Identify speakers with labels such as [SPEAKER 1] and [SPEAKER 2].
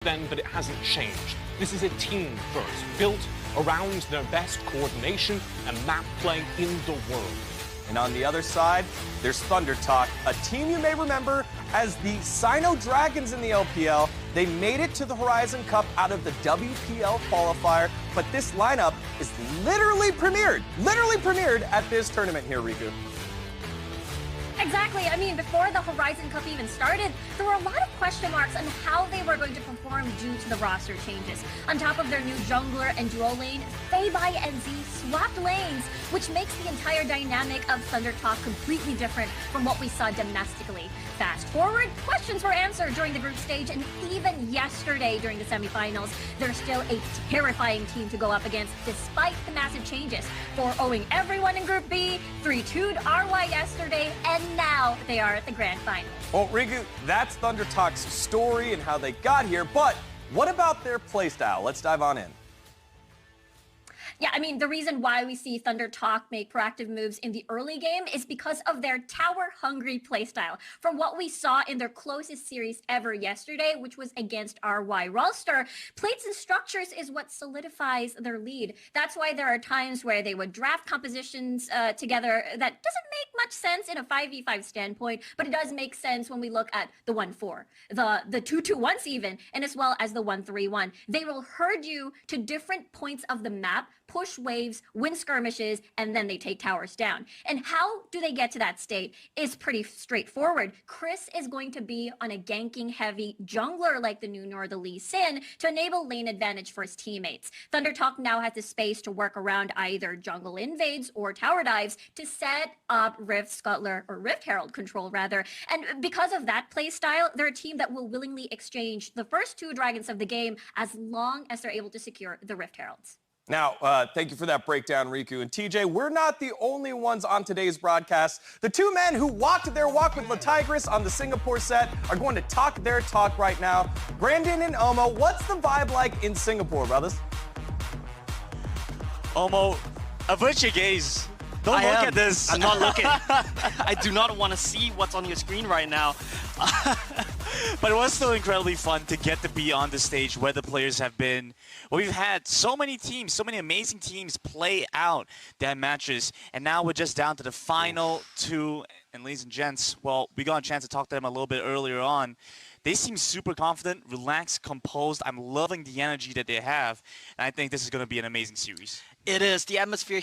[SPEAKER 1] then, but it hasn't changed. This is a team first, built around their best coordination and map play in the world.
[SPEAKER 2] And on the other side, there's Thunder Talk, a team you may remember as the Sino Dragons in the LPL. They made it to the Horizon Cup out of the WPL qualifier, but this lineup is literally premiered at this tournament here, Riku.
[SPEAKER 3] Exactly. I mean, before the Horizon Cup even started, there were a lot of question marks on how they were going to perform due to the roster changes. On top of their new jungler and duo lane, Feibai and Z swapped lanes, which makes the entire dynamic of Thunder Talk completely different from what we saw domestically. Fast forward, questions were answered during the group stage, and even yesterday during the semifinals, they're still a terrifying team to go up against despite the massive changes. 4-0ing everyone in Group B, 3-2'd RY yesterday, and now they are at the grand final.
[SPEAKER 2] Well, Riku, that's Thunder Talk's story and how they got here, but what about their playstyle? Let's dive on in.
[SPEAKER 3] Yeah, I mean, the reason why we see Thunder Talk make proactive moves in the early game is because of their tower-hungry playstyle. From what we saw in their closest series ever yesterday, which was against RY Rolster, plates and structures is what solidifies their lead. That's why there are times where they would draft compositions together that doesn't make much sense in a 5v5 standpoint, but it does make sense when we look at the 1-4, the 2-2-1s even, and as well as the 1-3-1. They will herd you to different points of the map, push waves, win skirmishes, and then they take towers down. And how do they get to that state is pretty straightforward. Chris is going to be on a ganking heavy jungler like the Nunu or the Lee Sin to enable lane advantage for his teammates. Thunder Talk now has the space to work around either jungle invades or tower dives to set up Rift Scuttler or Rift Herald control rather. And because of that play style, they're a team that will willingly exchange the first two dragons of the game as long as they're able to secure the Rift Heralds.
[SPEAKER 2] Now, thank you for that breakdown, Riku. And TJ, we're not the only ones on today's broadcast. The two men who walked their walk with La Tigris on the Singapore set are going to talk their talk right now. Brandon and Omo, what's the vibe like in Singapore, brothers?
[SPEAKER 4] Omo, avert your gaze. Don't look at this.
[SPEAKER 5] I'm not looking. I do not want to see what's on your screen right now.
[SPEAKER 4] But it was still incredibly fun to get to be on the stage where the players have been. Well, we've had so many teams, so many amazing teams play out their matches, and now we're just down to the final two. And ladies and gents, well, we got a chance to talk to them a little bit earlier on. They seem super confident, relaxed, composed. I'm loving the energy that they have, and I think this is going to be an amazing series.
[SPEAKER 5] It is. The atmosphere